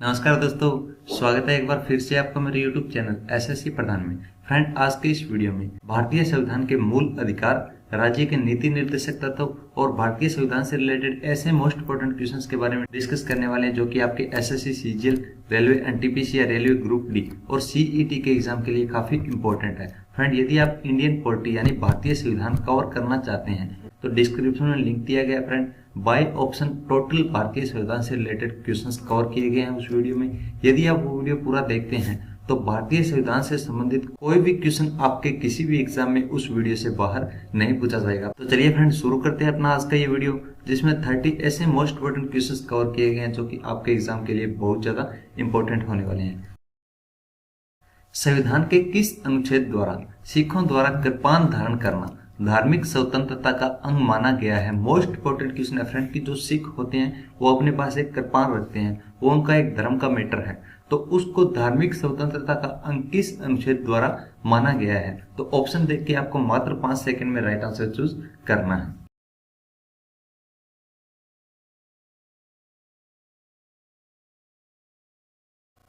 नमस्कार दोस्तों, स्वागत है एक बार फिर से आपका मेरे YouTube चैनल एसएससी प्रधान में। फ्रेंड, आज के इस वीडियो में भारतीय संविधान के मूल अधिकार, राज्य के नीति निर्देशक तत्व और भारतीय संविधान से रिलेटेड ऐसे मोस्ट इंपोर्टेंट क्वेश्चंस के बारे में डिस्कस करने वाले हैं जो कि आपके एसएससी, सीजीएल, रेलवे एनटीपीसी या रेलवे ग्रुप डी और सीईटी के एग्जाम के लिए काफी इंपॉर्टेंट है। फ्रेंड, यदि आप इंडियन पॉलिटी यानी भारतीय संविधान कवर करना चाहते हैं तो डिस्क्रिप्शन में लिंक दिया गया। फ्रेंड, बाय ऑप्शन टोटल भारतीय संविधान से रिलेटेड क्वेश्चंस कवर किए गए हैं उस वीडियो में। यदि आप वो वीडियो पूरा देखते हैं तो भारतीय संविधान से संबंधित कोई भी क्वेश्चन आपके किसी भी एग्जाम में उस वीडियो से बाहर नहीं पूछा जाएगा। तो चलिए फ्रेंड, शुरू करते हैं अपना आज का ये वीडियो, जिसमें 30 ऐसे मोस्ट इंपोर्टेंट क्वेश्चंस कवर किए गए हैं जो कि आपके एग्जाम के लिए बहुत ज्यादा इंपॉर्टेंट होने वाले हैं। संविधान के किस अनुच्छेद द्वारा सिखों द्वारा कृपान धारण करना धार्मिक स्वतंत्रता का अंग माना गया है? मोस्ट इंपोर्टेंट क्वेश्चन है फ्रेंड कि जो सिख होते हैं वो अपने पास एक कृपान रखते हैं, वो उनका एक धर्म का मैटर है, तो उसको धार्मिक स्वतंत्रता का अंग किस अनुच्छेद द्वारा माना गया है? तो ऑप्शन देख के आपको मात्र 5 सेकंड में राइट आंसर चूज करना है।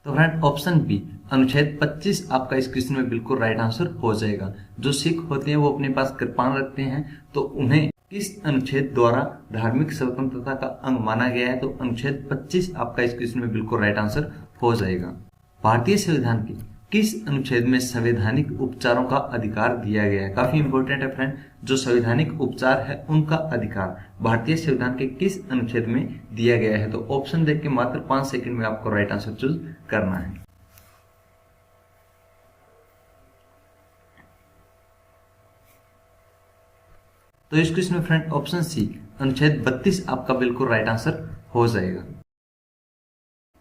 तो फ्रेंड, ऑप्शन बी अनुच्छेद 25 आपका इस क्वेश्चन में बिल्कुल राइट आंसर हो जाएगा। जो सिख होते हैं वो अपने पास कृपान रखते हैं, तो उन्हें किस अनुच्छेद द्वारा धार्मिक स्वतंत्रता का अंग माना गया है? तो अनुच्छेद 25 आपका इस क्वेश्चन में बिल्कुल राइट आंसर हो जाएगा। भारतीय संविधान के किस अनुच्छेद में संवैधानिक उपचारों का अधिकार दिया गया है? काफी इंपॉर्टेंट है फ्रेंड, जो संवैधानिक उपचार है उनका अधिकार भारतीय संविधान के किस अनुच्छेद में दिया गया है? तो ऑप्शन देख के मात्र 5 सेकंड में आपको राइट आंसर चूज करना है। तो इस क्वेश्चन में फ्रेंड ऑप्शन सी अनुच्छेद 32 आपका बिल्कुल राइट आंसर हो जाएगा।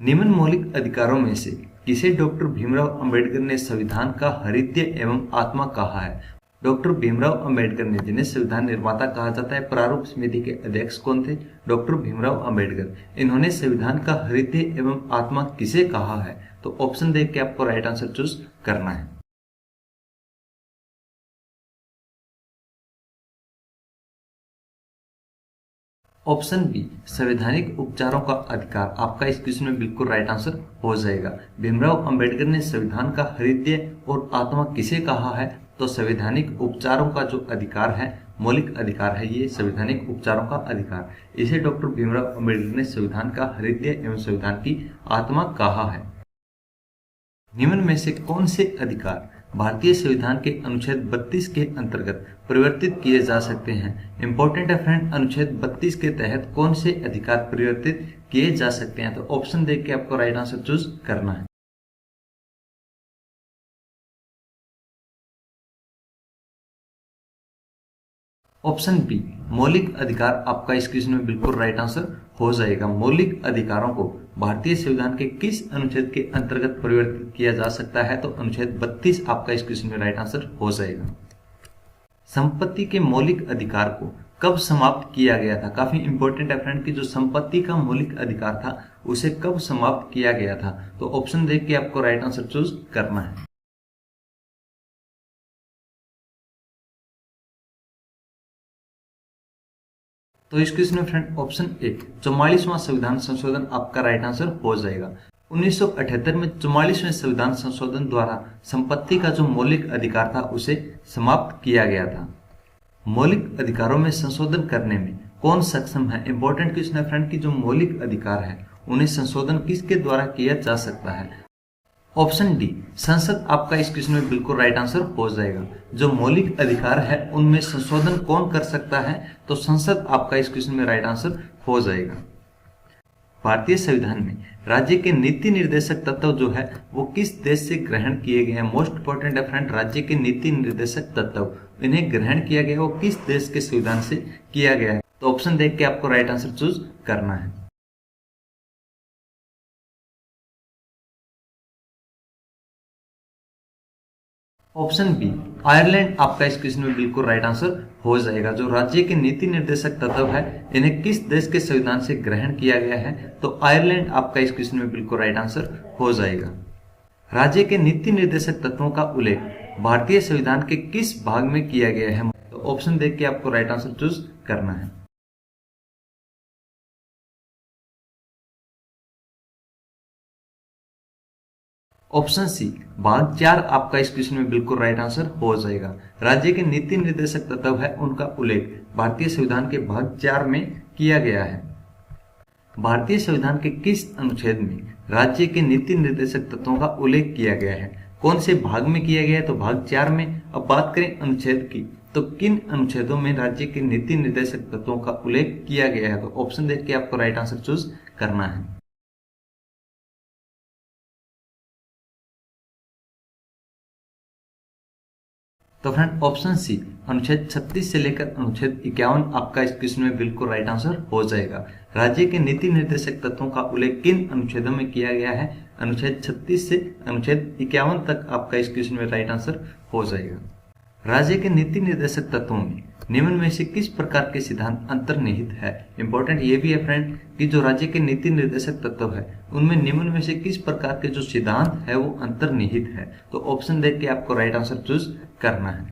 निम्न मौलिक अधिकारों में से किसे डॉक्टर भीमराव अंबेडकर ने संविधान का हृदय एवं आत्मा कहा है? डॉक्टर भीमराव अंबेडकर ने, जिन्हें संविधान निर्माता कहा जाता है, प्रारूप समिति के अध्यक्ष कौन थे? डॉक्टर भीमराव अंबेडकर। इन्होंने संविधान का हृदय एवं आत्मा किसे कहा है? तो ऑप्शन देख के आपको राइट आंसर चूज करना है। ऑप्शन बी संवैधानिक उपचारों का अधिकार आपका इस क्वेश्चन में बिल्कुल राइट आंसर हो जाएगा। भीमराव अंबेडकर ने संविधान का हृदय और आत्मा किसे कहा है? तो संवैधानिक उपचारों का जो अधिकार है, मौलिक अधिकार है, ये संवैधानिक उपचारों का अधिकार, इसे डॉक्टर भीमराव अंबेडकर ने संविधान का हृदय एवं संविधान की आत्मा कहा है। निम्न में से कौन से अधिकार भारतीय संविधान के अनुच्छेद 32 के अंतर्गत परिवर्तित किए जा सकते हैं? इंपॉर्टेंट है फ्रेंड, अनुच्छेद 32 के तहत कौन से अधिकार परिवर्तित किए जा सकते हैं? तो ऑप्शन देख के आपको राइट आंसर चूज करना है। ऑप्शन बी मौलिक अधिकार आपका इस क्वेश्चन में बिल्कुल राइट आंसर हो जाएगा। मौलिक अधिकारों को भारतीय संविधान के किस अनुच्छेद के अंतर्गत परिवर्तित किया जा सकता है? तो अनुच्छेद 32 आपका इस क्वेश्चन में राइट आंसर हो जाएगा। संपत्ति के मौलिक अधिकार को कब समाप्त किया गया था? काफी इंपॉर्टेंट है फ्रेंड कि जो संपत्ति का मौलिक अधिकार था उसे कब समाप्त किया गया था? तो ऑप्शन देख के आपको राइट आंसर चूज करना है। तो इस क्वेश्चन में फ्रेंड ऑप्शन ए 44वां संविधान संशोधन आपका राइट आंसर हो जाएगा। 1978 में 44वें संविधान संशोधन द्वारा संपत्ति का जो मौलिक अधिकार था उसे समाप्त किया गया था। मौलिक अधिकारों में संशोधन करने में कौन सक्षम है? इंपॉर्टेंट क्वेश्चन है फ्रेंड कि जो मौलिक अधिकार है उन्हें संशोधन किसके द्वारा किया जा सकता है? ऑप्शन डी संसद आपका इस क्वेश्चन में बिल्कुल राइट आंसर हो जाएगा। जो मौलिक अधिकार है उनमें संशोधन कौन कर सकता है? तो संसद आपका इस क्वेश्चन में राइट आंसर हो जाएगा। भारतीय संविधान में राज्य के नीति निर्देशक तत्व जो है वो किस देश से ग्रहण किए गए हैं? मोस्ट इंपोर्टेंट है फ्रेंड, राज्य के नीति निर्देशक तत्व इन्हें ग्रहण किया गया वो किस देश के संविधान से किया गया है? तो ऑप्शन देख के आपको राइट आंसर चूज करना है। ऑप्शन बी आयरलैंड आपका इस क्वेश्चन में बिल्कुल राइट आंसर हो जाएगा। जो राज्य के नीति निर्देशक तत्व है इन्हें किस देश के संविधान से ग्रहण किया गया है? तो आयरलैंड आपका इस क्वेश्चन में बिल्कुल राइट आंसर हो जाएगा। राज्य के नीति निर्देशक तत्वों का उल्लेख भारतीय संविधान के किस भाग में किया गया है? तो ऑप्शन देख के आपको राइट आंसर चूज करना है। ऑप्शन सी भाग 4 आपका इस क्वेश्चन में बिल्कुल राइट आंसर हो जाएगा। राज्य के नीति निर्देशक तत्व है उनका उल्लेख भारतीय संविधान के भाग 4 में किया गया है। भारतीय संविधान के किस अनुच्छेद में राज्य के नीति निर्देशक तत्वों का उल्लेख किया गया है? कौन से भाग में किया गया है? तो भाग 4 में। अब बात करें अनुच्छेद की, तो किन अनुच्छेदों में राज्य के नीति निर्देशक तत्वों का उल्लेख किया गया है? तो ऑप्शन देख के आपको राइट आंसर चूज करना है। तो फ्रेंड ऑप्शन सी अनुच्छेद 36 से लेकर अनुच्छेद 51 आपका इस क्वेश्चन में बिल्कुल राइट आंसर हो जाएगा। राज्य के नीति निर्देशक तत्वों का उल्लेख किन अनुच्छेदों में किया गया है? अनुच्छेद 36 से अनुच्छेद 51 तक आपका इस क्वेश्चन में राइट आंसर हो जाएगा। राज्य के नीति निर्देशक तत्वों में निम्न में से किस प्रकार के सिद्धांत अंतर्निहित है? इंपॉर्टेंट ये भी है फ्रेंड कि जो राज्य के नीति निर्देशक तत्व है उनमें निम्न में से किस प्रकार के जो सिद्धांत है वो अंतर्निहित है? तो ऑप्शन देख के आपको राइट आंसर चूज करना है।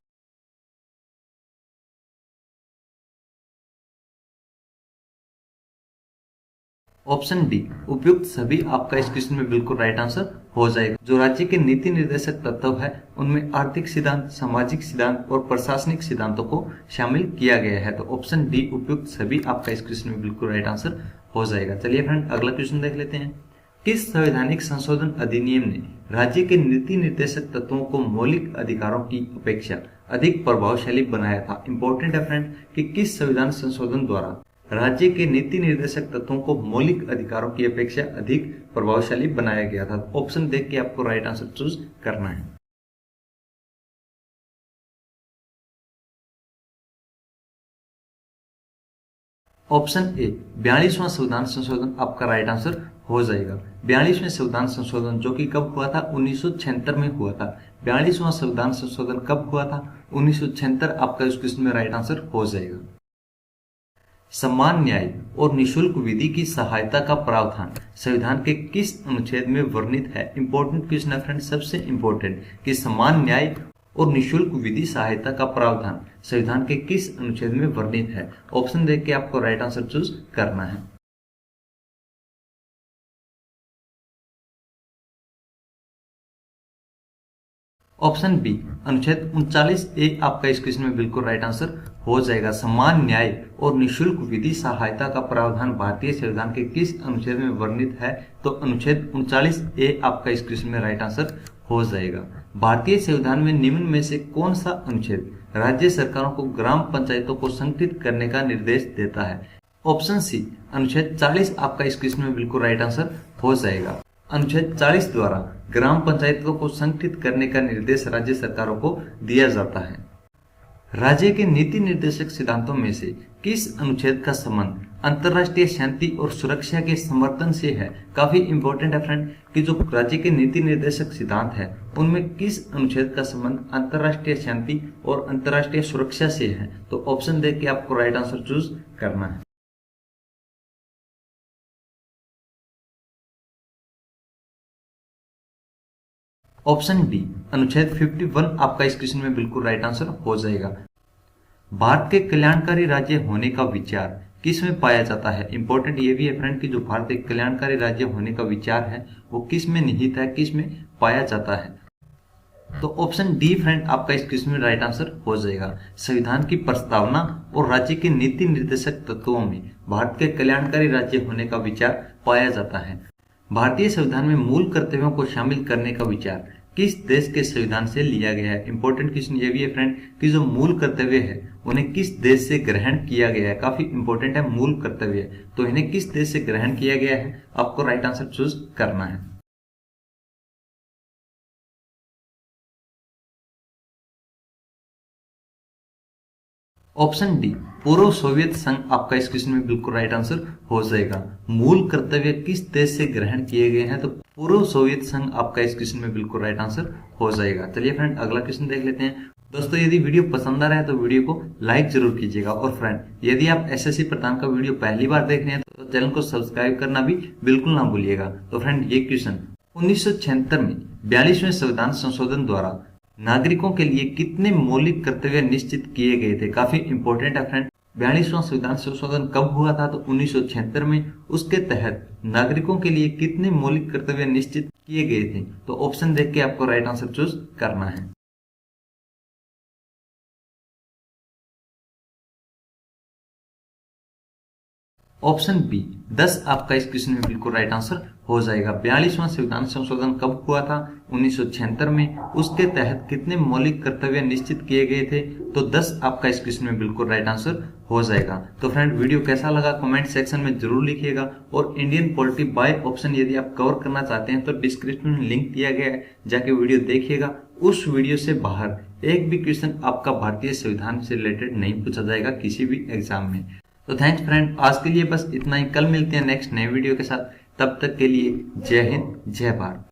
ऑप्शन डी उपयुक्त सभी आपका इस क्वेश्चन में बिल्कुल राइट आंसर हो जाएगा। जो राज्य के नीति निर्देशक तत्व है उनमें आर्थिक सिद्धांत, सामाजिक सिद्धांत और प्रशासनिक सिद्धांतों को शामिल किया गया है। तो ऑप्शन डी उपयुक्त सभी आपका इस क्वेश्चन में बिल्कुल राइट आंसर हो जाएगा। चलिए फ्रेंड अगला क्वेश्चन देख लेते हैं। किस संवैधानिक संशोधन अधिनियम ने राज्य के नीति निर्देशक तत्वों को मौलिक अधिकारों की अपेक्षा अधिक प्रभावशाली बनाया था? इंपॉर्टेंट है फ्रेंड कि किस संविधान संशोधन द्वारा राज्य के नीति निर्देशक तत्वों को मौलिक अधिकारों की अपेक्षा अधिक प्रभावशाली बनाया गया था? ऑप्शन देख के आपको राइट आंसर चूज करना है। ऑप्शन ए 42वां संविधान संशोधन आपका राइट आंसर हो जाएगा। 42वें संविधान संशोधन जो कि कब हुआ था? 1976 में हुआ था। 42वां संविधान संशोधन कब हुआ था? 1976 आपका इस क्वेश्चन में राइट आंसर हो जाएगा। समान न्याय और निशुल्क विधि की सहायता का प्रावधान संविधान के किस अनुच्छेद में वर्णित है? इंपॉर्टेंट क्वेश्चन है फ्रेंड, सबसे इंपॉर्टेंट कि समान न्याय और निशुल्क विधि सहायता का प्रावधान संविधान के किस अनुच्छेद में वर्णित है? ऑप्शन देख के आपको राइट आंसर चूज करना है। ऑप्शन बी अनुच्छेद 39A आपका इस क्वेश्चन में बिल्कुल राइट आंसर हो जाएगा। समान न्याय और निशुल्क विधि सहायता का प्रावधान भारतीय संविधान के किस अनुच्छेद में वर्णित है? तो अनुच्छेद 39A आपका इस क्वेश्चन में राइट आंसर हो जाएगा। भारतीय संविधान में निम्न में से कौन सा अनुच्छेद राज्य सरकारों को ग्राम पंचायतों को संगठित करने का निर्देश देता है? ऑप्शन सी अनुच्छेद 40 आपका इस क्वेश्चन में बिल्कुल राइट आंसर हो जाएगा। अनुच्छेद 40 द्वारा ग्राम पंचायतों को संगठित करने का निर्देश राज्य सरकारों को दिया जाता है। राज्य के नीति निर्देशक सिद्धांतों में से किस अनुच्छेद का संबंध अंतर्राष्ट्रीय शांति और सुरक्षा के समर्थन से है? काफी इंपॉर्टेंट है फ्रेंड कि जो राज्य के नीति निर्देशक सिद्धांत है उनमें किस अनुच्छेद का संबंध अंतर्राष्ट्रीय शांति और अंतर्राष्ट्रीय सुरक्षा से है? तो ऑप्शन देख के आपको राइट आंसर चूज करना है। ऑप्शन डी अनुच्छेद 51 आपका इस क्वेश्चन में बिल्कुल राइट आंसर हो जाएगा। भारत के कल्याणकारी राज्य होने का विचार किस में पाया जाता है? इंपॉर्टेंट ये भी है फ्रेंड कि जो भारत एक कल्याणकारी राज्य होने का विचार है वो किस में निहित है, किस में पाया जाता है? तो ऑप्शन डी फ्रेंड आपका इस क्वेश्चन में राइट आंसर हो जाएगा। संविधान की प्रस्तावना और राज्य के नीति निर्देशक तत्वों में भारत के कल्याणकारी राज्य होने का विचार पाया जाता है। भारतीय संविधान में मूल कर्तव्यों को शामिल करने का विचार किस देश के संविधान से लिया गया है? इंपॉर्टेंट क्वेश्चन ये भी है फ्रेंड कि जो मूल कर्तव्य है उन्हें किस देश से ग्रहण किया गया है? काफी इंपॉर्टेंट है मूल कर्तव्य, तो इन्हें किस देश से ग्रहण किया गया है? आपको राइट आंसर चूज करना है। ऑप्शन डी पूर्व सोवियत संघ आपका इस क्वेश्चन में बिल्कुल राइट आंसर हो जाएगा। मूल कर्तव्य किस देश से ग्रहण किए गए हैं? तो पूर्व सोवियत संघ आपका इस क्वेश्चन में बिल्कुल राइट आंसर हो जाएगा। चलिए फ्रेंड अगला क्वेश्चन देख लेते हैं। दोस्तों यदि वीडियो पसंद आ रहा है तो वीडियो को लाइक जरूर कीजिएगा, और फ्रेंड यदि आप एसएससी प्रधान का वीडियो पहली बार देख रहे हैं तो चैनल को सब्सक्राइब करना भी बिल्कुल ना भूलिएगा। तो फ्रेंड ये क्वेश्चन 1976 में 42वें संविधान संशोधन द्वारा नागरिकों के लिए कितने मौलिक कर्तव्य निश्चित किए गए थे? काफी इंपॉर्टेंट है फ्रेंड। 42वां संविधान संशोधन कब हुआ था? तो 1976 में। उसके तहत नागरिकों के लिए कितने मौलिक कर्तव्य निश्चित किए गए थे? तो ऑप्शन देख के आपको राइट आंसर चूज करना है। ऑप्शन बी 10 आपका इस क्वेश्चन में बिल्कुल राइट आंसर हो जाएगा। 42वां संविधान संशोधन कब हुआ था? 1976 में। उसके तहत कितने मौलिक कर्तव्य निश्चित किए गए थे? तो 10 आपका इस क्वेश्चन में बिल्कुल राइट आंसर हो जाएगा। तो फ्रेंड, वीडियो कैसा लगा कमेंट सेक्शन में जरूर लिखिएगा, और इंडियन पॉलिटी बाय ऑप्शन यदि आप कवर करना चाहते हैं तो डिस्क्रिप्शन में लिंक दिया गया है, जाके वीडियो देखिएगा। उस वीडियो से बाहर एक भी क्वेश्चन आपका भारतीय संविधान से रिलेटेड नहीं पूछा जाएगा किसी भी एग्जाम में। तो थैंक्स फ्रेंड, आज के लिए बस इतना ही। कल मिलते हैं नेक्स्ट नए वीडियो के साथ। तब तक के लिए जय हिंद, जय भारत।